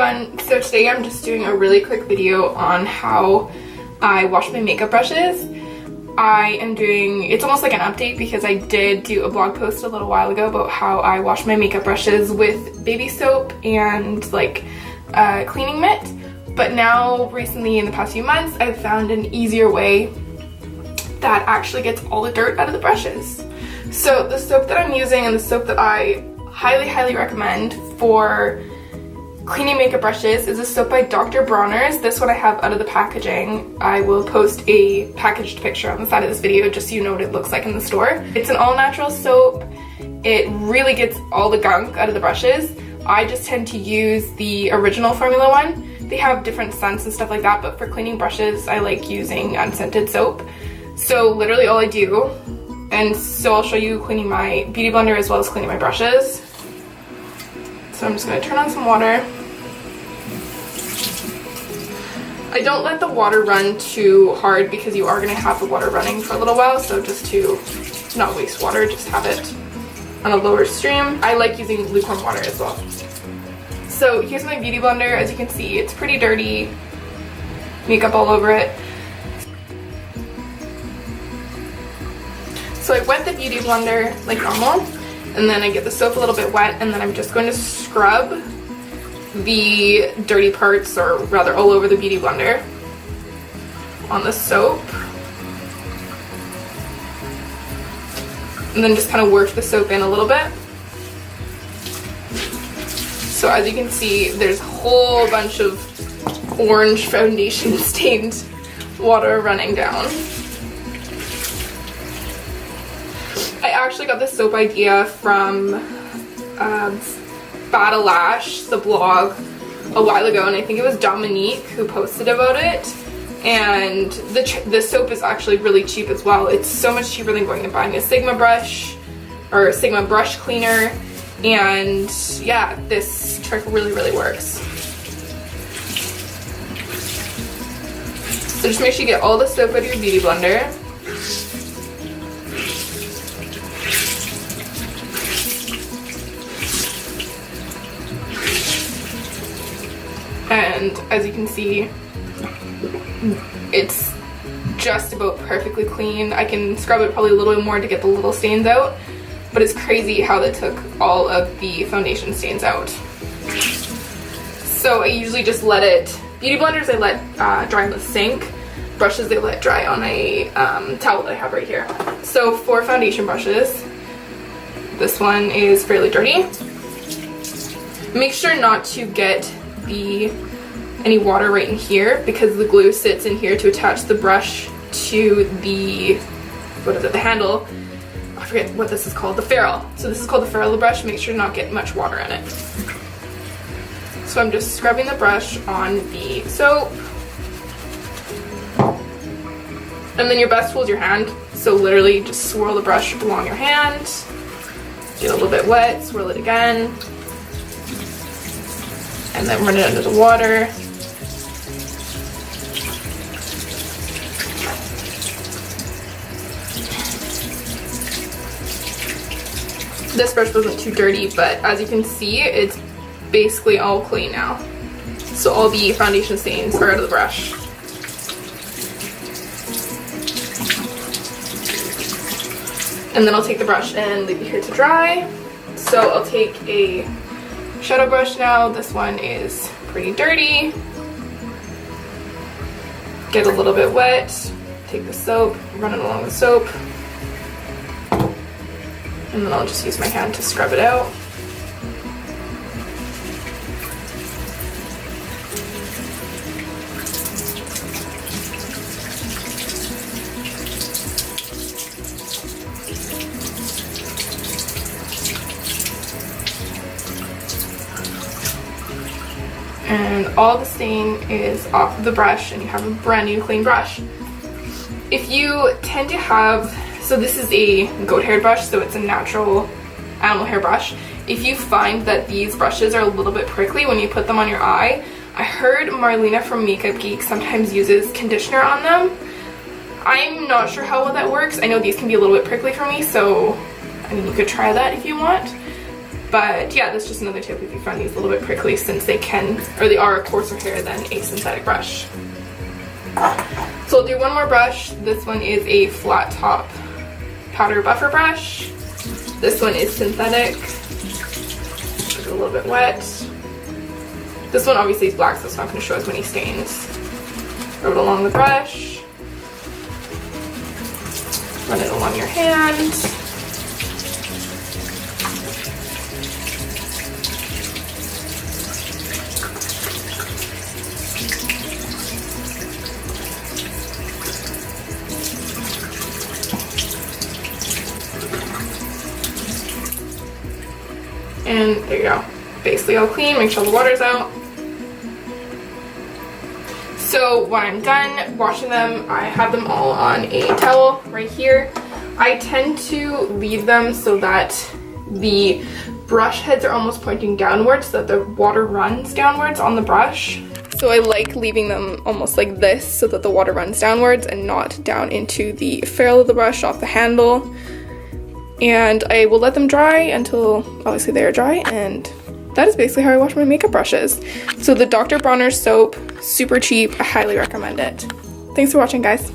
everyone, so today I'm just doing a really quick video on how I wash my makeup brushes. I am doing, it's almost like an update because I did do a blog post a little while ago about how I wash my makeup brushes with baby soap and like cleaning mitt, but now recently in the past few months I've found an easier way that actually gets all the dirt out of the brushes. So the soap that I'm using and the soap that I highly recommend for cleaning makeup brushes is a soap by Dr. Bronner's. This one I have out of the packaging. I will post a packaged picture on the side of this video just so you know what it looks like in the store. It's an all-natural soap. It really gets all the gunk out of the brushes. I just tend to use the original formula one. They have different scents and stuff like that, but for cleaning brushes I like using unscented soap. So literally all I do, and so I'll show you cleaning my beauty blender as well as cleaning my brushes. So I'm just going to turn on some water. I don't let the water run too hard because you are going to have the water running for a little while, so just to not waste water, just have it on a lower stream. I like using lukewarm water as well. So here's my beauty blender. As you can see, it's pretty dirty, makeup all over it. So I wet the beauty blender like normal, and then I get the soap a little bit wet, and then I'm just going to scrub the dirty parts, or rather all over the beauty blender on the soap. And then just kind of work the soap in a little bit. So as you can see, there's a whole bunch of orange foundation stained water running down. I actually got this soap idea from Batalash, the blog, a while ago, and I think it was Dominique who posted about it. And the soap is actually really cheap as well. It's so much cheaper than going and buying a Sigma brush or a Sigma brush cleaner. And yeah, this trick really works. So just make sure you get all the soap out of your beauty blender. And as you can see, it's just about perfectly clean. I can scrub it probably a little bit more to get the little stains out, but it's crazy how they took all of the foundation stains out. So I usually just let it, beauty blenders I let dry in the sink, brushes they let dry on a towel that I have right here. So for foundation brushes, this one is fairly dirty. Make sure not to get any water right in here because the glue sits in here to attach the brush to the, what is it, the handle. I forget what this is called, the ferrule. So this is called the ferrule of the brush. Make sure to not get much water in it. So I'm just scrubbing the brush on the soap. And then your best tool is your hand. So literally just swirl the brush along your hand. Get a little bit wet, swirl it again. And then run it under the water. This brush wasn't too dirty, but as you can see, it's basically all clean now. So all the foundation stains are out of the brush. And then I'll take the brush and leave it here to dry. So I'll take a shadow brush now. This one is pretty dirty. Get a little bit wet. Take the soap, run it along the soap. And then I'll just use my hand to scrub it out. And all the stain is off of the brush and you have a brand new clean brush. If you tend to have, so this is a goat hair brush, so it's a natural animal hair brush. If you find that these brushes are a little bit prickly when you put them on your eye, I heard Marlena from Makeup Geek sometimes uses conditioner on them. I'm not sure how well that works. I know these can be a little bit prickly for me, so I mean you could try that if you want. But yeah, that's just another tip if you find these a little bit prickly, since they are coarser hair than a synthetic brush. So I'll do one more brush. This one is a flat top powder buffer brush. This one is synthetic. It's a little bit wet. This one obviously is black, so it's not going to show as many stains. Rub it along the brush. Run it along your hand. And there you go. Basically all clean, make sure the water's out. So when I'm done washing them, I have them all on a towel right here. I tend to leave them so that the brush heads are almost pointing downwards, so that the water runs downwards on the brush. So I like leaving them almost like this so that the water runs downwards and not down into the ferrule of the brush off the handle. And I will let them dry until obviously they are dry, and that is basically how I wash my makeup brushes. So the Dr. Bronner soap, super cheap, I highly recommend it. Thanks for watching, guys.